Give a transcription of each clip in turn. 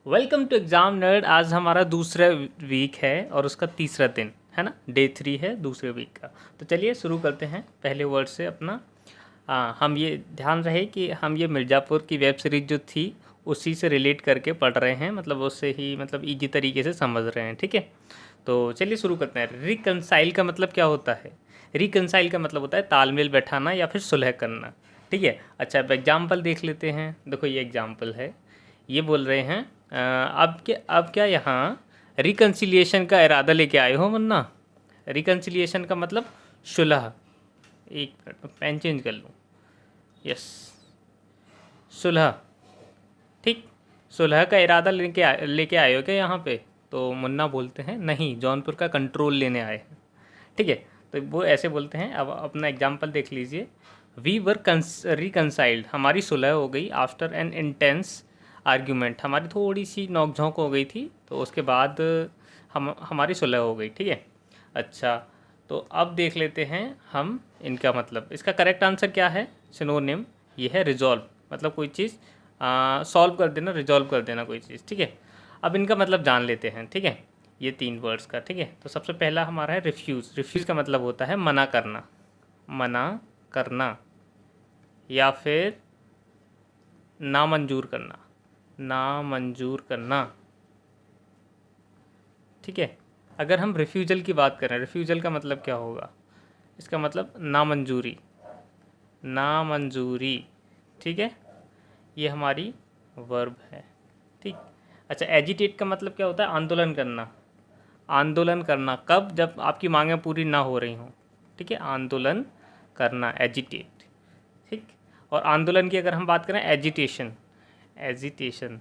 Welcome to exam nerd. आज हमारा दूसरा वीक है और उसका तीसरा दिन है ना, डे 3 है दूसरे वीक का। तो चलिए शुरू करते हैं पहले वर्ड से अपना। हम ये ध्यान रहे कि हम ये मिर्ज़ापुर की वेब सीरीज़ जो थी उसी से रिलेट करके पढ़ रहे हैं, मतलब उससे ही मतलब ईजी तरीके से समझ रहे हैं, ठीक है। तो चलिए शुरू करते हैं। रिकनसाइल का मतलब क्या होता है? रिकनसाइल का मतलब होता है तालमेल बैठाना या फिर सुलह करना, ठीक है। अच्छा, अब एग्जाम्पल देख लेते हैं। देखो ये एग्जाम्पल है, ये बोल रहे हैं अब क्या यहाँ रिकन्सिलिएशन का इरादा लेके आए हो मुन्ना? रिकन्सिलिएशन का मतलब सुलह। एक मिनट में पेन चेंज कर लूँ। यस, सुलह, ठीक। सुलह का इरादा लेके आए हो क्या यहाँ पे? तो मुन्ना बोलते हैं नहीं, जौनपुर का कंट्रोल लेने आए हैं, ठीक है। तो वो ऐसे बोलते हैं। अब अपना एग्जाम्पल देख लीजिए। वी वर रिकनसाइल्ड, हमारी सुलह हो गई आफ्टर एन इंटेंस आर्ग्यूमेंट, हमारी थोड़ी सी नोक-झोंक हो गई थी, तो उसके बाद हमारी सुलह हो गई, ठीक है। अच्छा, तो अब देख लेते हैं हम इनका मतलब। इसका करेक्ट आंसर क्या है? सिनोनिम ये है रिजॉल्व, मतलब कोई चीज़ सॉल्व कर देना, रिजॉल्व कर देना कोई चीज़, ठीक है। अब इनका मतलब जान लेते हैं, ठीक है, ये 3 वर्ड्स का, ठीक है। तो सबसे पहला हमारा है रिफ्यूज़। रिफ्यूज़ का मतलब होता है मना करना, मना करना या फिर नामंजूर करना, नामंजूर करना, ठीक है। अगर हम रिफ्यूज़ल की बात करें, रिफ्यूज़ल का मतलब क्या होगा? इसका मतलब नामंजूरी, नामंजूरी, ठीक है। ये हमारी वर्ब है, ठीक। अच्छा, एजिटेट का मतलब क्या होता है? आंदोलन करना, आंदोलन करना। कब? जब आपकी मांगें पूरी ना हो रही हों, ठीक है। आंदोलन करना, एजिटेट, ठीक। और आंदोलन की अगर हम बात करें, एजिटेशन, एजिटेशन,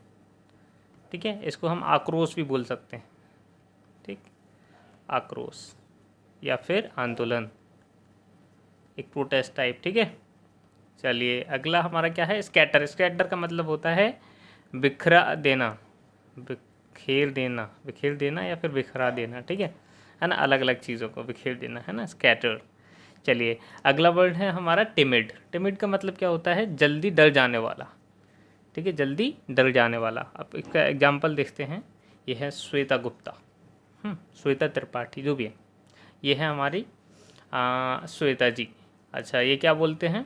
ठीक है। इसको हम आक्रोश भी बोल सकते हैं, ठीक। आक्रोश या फिर आंदोलन, एक प्रोटेस्ट टाइप, ठीक है। चलिए अगला हमारा क्या है? स्कैटर। स्कैटर का मतलब होता है बिखरा देना, बिखेर देना, बिखेर देना या फिर बिखरा देना, ठीक है ना। अलग अलग चीज़ों को बिखेर देना, है ना, स्कैटर। चलिए अगला वर्ड है हमारा टिमिड। टिमिड का मतलब क्या होता है? जल्दी डर जाने वाला, ठीक है, जल्दी डर जाने वाला। अब इसका एग्जाम्पल देखते हैं। ये है श्वेता गुप्ता, श्वेता त्रिपाठी, जो भी है, ये है हमारी श्वेता जी। अच्छा, ये क्या बोलते हैं?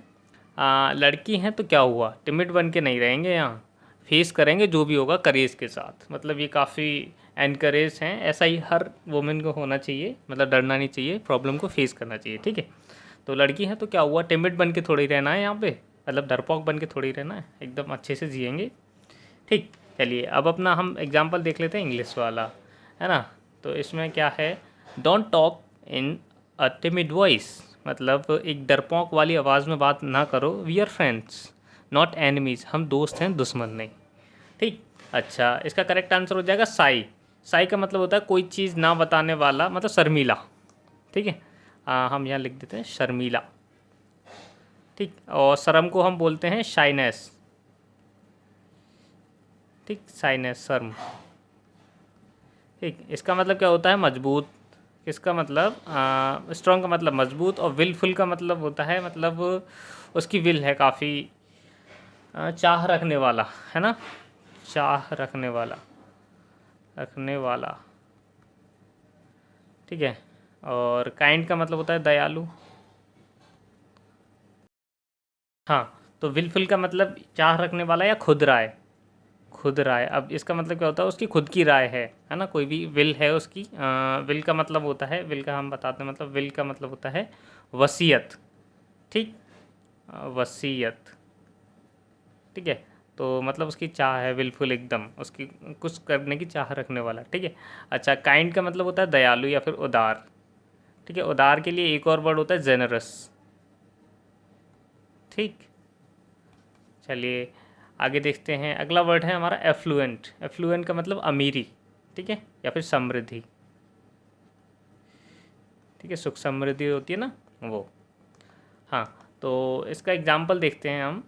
लड़की हैं तो क्या हुआ, टिमिड बन के नहीं रहेंगे, यहाँ फेस करेंगे जो भी होगा करेज के साथ। मतलब ये काफ़ी एनकरेज हैं, ऐसा ही हर वुमेन को होना चाहिए, मतलब डरना नहीं चाहिए, प्रॉब्लम को फेस करना चाहिए, ठीक है। तो लड़की हैं तो क्या हुआ, टिमिड बन के थोड़ी रहना है यहाँ पे, मतलब डरपोक बन के थोड़ी रहना है, एकदम अच्छे से जिएंगे, ठीक। चलिए अब अपना हम एग्जाम्पल देख लेते हैं इंग्लिश वाला, है ना। तो इसमें क्या है? Don't talk in a timid voice, मतलब एक डरपोक वाली आवाज़ में बात ना करो। We are friends not enemies, हम दोस्त हैं, दुश्मन नहीं, ठीक। अच्छा, इसका करेक्ट आंसर हो जाएगा साई। साई का मतलब होता है कोई चीज़ ना बताने वाला, मतलब शर्मीला, ठीक है। हम यहाँ लिख देते हैं शर्मीला, ठीक। और शर्म को हम बोलते हैं शाइनेस, ठीक, साइनेस, शर्म, ठीक। इसका मतलब क्या होता है? मजबूत। इसका मतलब स्ट्रॉन्ग का मतलब मजबूत, और विलफुल का मतलब होता है, मतलब उसकी विल है काफ़ी, चाह रखने वाला, है ना, चाह रखने वाला, रखने वाला, ठीक है। और काइंड का मतलब होता है दयालु, हाँ। तो विलफुल का मतलब चाह रखने वाला या खुद राय, खुद राय। अब इसका मतलब क्या होता है? उसकी खुद की राय है ना, कोई भी विल है उसकी। विल का मतलब होता है, विल का हम बताते हैं, मतलब विल का मतलब होता है वसीयत, ठीक, वसीयत, ठीक है। तो मतलब उसकी चाह है, विलफुल एकदम, उसकी कुछ करने की चाह रखने वाला, ठीक है। अच्छा, काइंड का मतलब होता है दयालु या फिर उदार, ठीक है। उदार के लिए एक और वर्ड होता है जेनरस, ठीक। चलिए आगे देखते हैं। अगला वर्ड है हमारा एफ्लुएंट। एफ्लुएंट का मतलब अमीरी, ठीक है, या फिर समृद्धि, ठीक है, सुख समृद्धि होती है ना वो, हाँ। तो इसका एग्जाम्पल देखते हैं हम।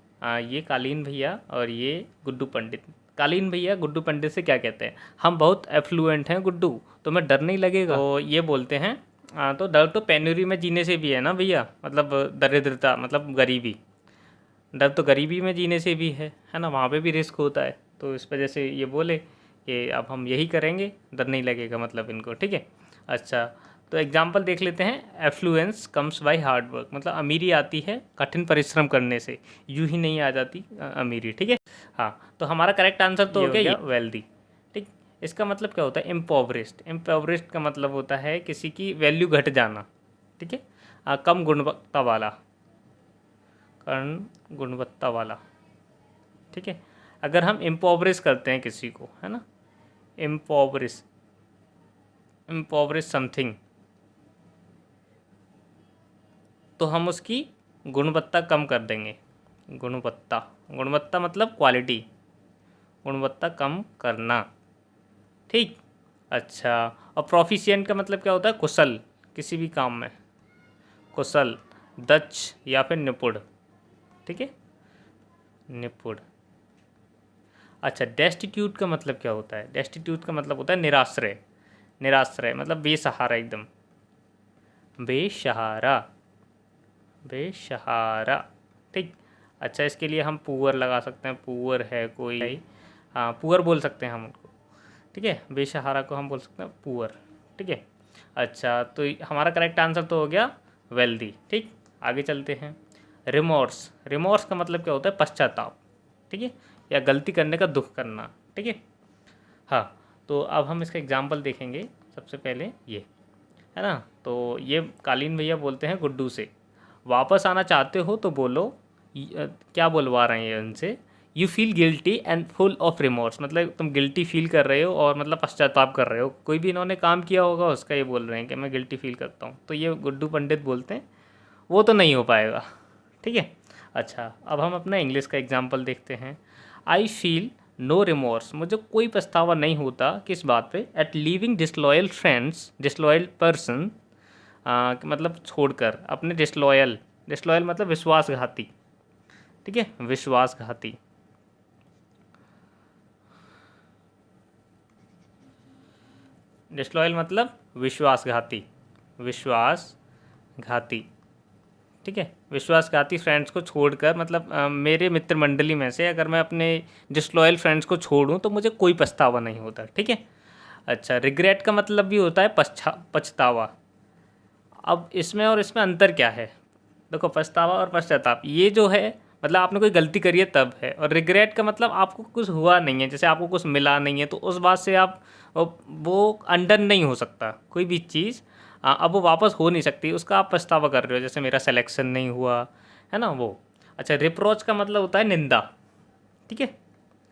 ये कालीन भैया और ये गुड्डू पंडित। कालीन भैया गुड्डू पंडित से क्या कहते हैं? हम बहुत एफ्लुएंट हैं गुड्डू, तुम्हें डर नहीं लगेगा? तो ये बोलते हैं तो डर तो पेनुरी में जीने से भी है ना भैया, मतलब दरिद्रता, मतलब गरीबी। डर तो गरीबी में जीने से भी है ना, वहाँ पे भी रिस्क होता है। तो इस वजह से ये बोले कि अब हम यही करेंगे, डर नहीं लगेगा मतलब इनको, ठीक है। अच्छा, तो एग्जाम्पल देख लेते हैं। Affluence comes by hard work, मतलब अमीरी आती है कठिन परिश्रम करने से, यूं ही नहीं आ जाती अमीरी, ठीक है। हाँ, तो हमारा करेक्ट आंसर तो हो गया ये वेल्दी, ठीक। इसका मतलब क्या होता है? इम्पोवरिस्ड। इम्पोवरिस्ड का मतलब होता है किसी की वैल्यू घट जाना, ठीक है। कम गुणवत्ता वाला, कम गुणवत्ता वाला, ठीक है। अगर हम इम्पोवरिश करते हैं किसी को, है ना, इम्पोवरिश, इम्पोवरिश समथिंग, तो हम उसकी गुणवत्ता कम कर देंगे। गुणवत्ता, गुणवत्ता मतलब क्वालिटी, गुणवत्ता कम करना, ठीक। अच्छा, और प्रोफिशिएंट का मतलब क्या होता है? कुशल, किसी भी काम में कुशल, दक्ष या फिर निपुण, ठीक है, निपुण। अच्छा, डेस्टिट्यूट का मतलब क्या होता है? डेस्टिट्यूट का मतलब होता है निराश्रय। निराश्रय मतलब बेसहारा, एकदम बेसहारा, बेसहारा, ठीक। अच्छा, इसके लिए हम पुअर लगा सकते हैं, पुअर है कोई, हाँ पुअर बोल सकते हैं हम उनको, ठीक है। बेसहारा को हम बोल सकते हैं पुअर, ठीक है। अच्छा, तो हमारा करेक्ट आंसर तो हो गया वेल्दी, ठीक। आगे चलते हैं। रिमोर्स, रिमोर्स का मतलब क्या होता है? पश्चाताप, ठीक है, या गलती करने का दुख करना, ठीक है। हाँ, तो अब हम इसका एग्जाम्पल देखेंगे। सबसे पहले ये है ना, तो ये कालीन भैया बोलते हैं गुड्डू से, वापस आना चाहते हो तो बोलो, क्या बोलवा रहे हैं उनसे, you feel guilty and full of remorse, मतलब तुम गिल्टी फील कर रहे हो और मतलब पश्चाताप कर रहे हो, कोई भी इन्होंने काम किया होगा उसका ये बोल रहे हैं कि मैं गिल्टी फील करता हूँ, तो ये गुड्डू पंडित बोलते हैं वो तो नहीं हो पाएगा, ठीक है। अच्छा, अब हम अपना इंग्लिश का एग्जाम्पल देखते हैं। आई फील नो रिमोर्स, मुझे कोई पछतावा नहीं होता किस बात पे? At leaving disloyal friends, disloyal person, मतलब छोड़कर अपने डिसलॉयल, डिसलॉयल मतलब विश्वासघाती, ठीक है, विश्वासघाती, डिसलॉयल मतलब विश्वासघाती, विश्वासघाती, ठीक है। विश्वासघाती फ्रेंड्स को छोड़कर मतलब मेरे मित्र मंडली में से अगर मैं अपने डिसलॉयल फ्रेंड्स को छोड़ूं तो मुझे कोई पछतावा नहीं होता, ठीक है। अच्छा, रिग्रेट का मतलब भी होता है पछतावा। अब इसमें और इसमें अंतर क्या है? देखो, पछतावा और पश्चाताप ये जो है मतलब आपने कोई गलती करी है तब है, और रिग्रेट का मतलब आपको कुछ हुआ नहीं है, जैसे आपको कुछ मिला नहीं है तो उस बात से आप वो अंडन नहीं हो सकता कोई भी चीज़, अब वो वापस हो नहीं सकती, उसका आप पछतावा कर रहे हो, जैसे मेरा सिलेक्शन नहीं हुआ, है ना वो। अच्छा, रिप्रोच का मतलब होता है निंदा, ठीक है,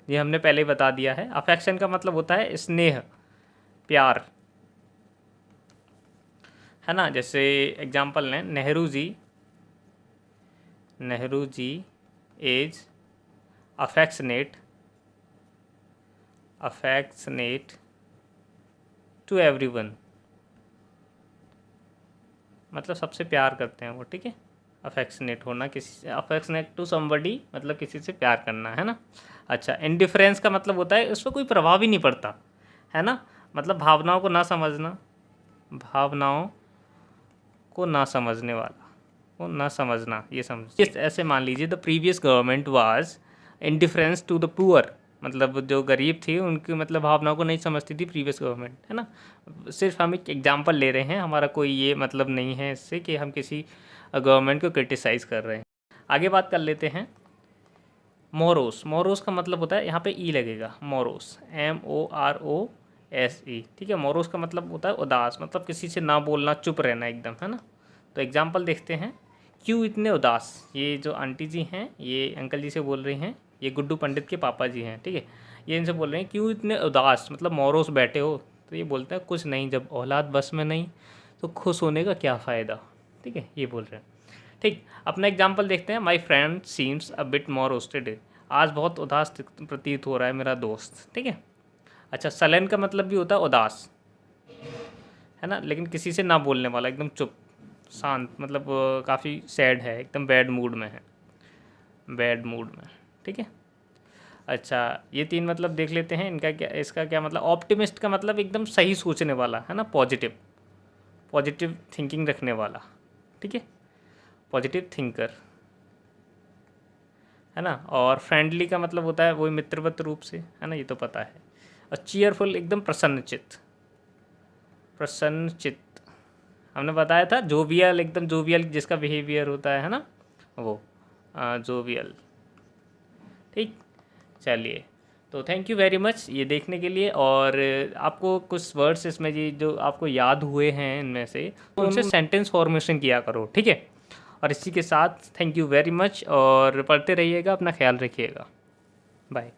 ये हमने पहले ही बता दिया है। अफेक्शन का मतलब होता है स्नेह, प्यार, है ना। जैसे एग्जाम्पल लें, Nehru ji, Nehru ji is affectionate, affectionate to everyone, मतलब सबसे प्यार करते हैं वो, ठीक है। अफेक्शनेट होना किसी से, अफेक्शनेट टू समबडी मतलब किसी से प्यार करना, है ना। अच्छा, इनडिफरेंस का मतलब होता है उस पर कोई प्रभाव ही नहीं पड़ता, है ना, मतलब भावनाओं को ना समझना, भावनाओं को ना समझने वाला, को ना समझना, ये समझ। ऐसे मान लीजिए the previous government was indifference to the poor, मतलब जो गरीब थे उनकी मतलब भावनाओं को नहीं समझती थी प्रीवियस गवर्नमेंट, है ना। सिर्फ हम एक एग्जांपल ले रहे हैं, हमारा कोई ये मतलब नहीं है इससे कि हम किसी गवर्नमेंट को क्रिटिसाइज़ कर रहे हैं। आगे बात कर लेते हैं। मोरोस, मोरोस का मतलब होता है, यहाँ पे ई लगेगा, मोरोस, MOROSE, ठीक है। मोरोस का मतलब होता है उदास, मतलब किसी से ना बोलना, चुप रहना एकदम, है ना। तो एग्जाम्पल देखते हैं। क्यों इतने उदास, ये जो आंटी जी हैं ये अंकल जी से बोल रही हैं, ये गुड्डू पंडित के पापा जी हैं, ठीक है। ये इनसे बोल रहे हैं क्यों इतने उदास, मतलब मोरोस बैठे हो, तो ये बोलते हैं कुछ नहीं, जब औलाद बस में नहीं तो खुश होने का क्या फ़ायदा, ठीक है, ये बोल रहे हैं, ठीक। अपना एग्जाम्पल देखते हैं। My friend seems a bit more roasted, आज बहुत उदास प्रतीत हो रहा है मेरा दोस्त, ठीक है। अच्छा, सलेन का मतलब भी होता है उदास, है ना, लेकिन किसी से ना बोलने वाला, एकदम चुप शांत, मतलब काफ़ी सैड है, एकदम बैड मूड में है, बैड मूड में, ठीक है। अच्छा, ये तीन मतलब देख लेते हैं इनका क्या, इसका क्या मतलब। ऑप्टिमिस्ट का मतलब एकदम सही सोचने वाला, है ना, पॉजिटिव, पॉजिटिव थिंकिंग रखने वाला, ठीक है, पॉजिटिव थिंकर, है ना। और फ्रेंडली का मतलब होता है वही मित्रवत रूप से, है ना, ये तो पता है। और चीयरफुल एकदम प्रसन्नचित्त, प्रसन्नचित्त हमने बताया था। जोवियल एकदम जोवियल जिसका बिहेवियर होता है ना, वो जोवियल। ठीक, चलिए तो थैंक यू वेरी मच ये देखने के लिए। और आपको कुछ वर्ड्स इसमें जी जो आपको याद हुए हैं इनमें से, तो उनसे सेंटेंस फॉर्मेशन किया करो, ठीक है। और इसी के साथ थैंक यू वेरी मच, और पढ़ते रहिएगा, अपना ख्याल रखिएगा, बाय।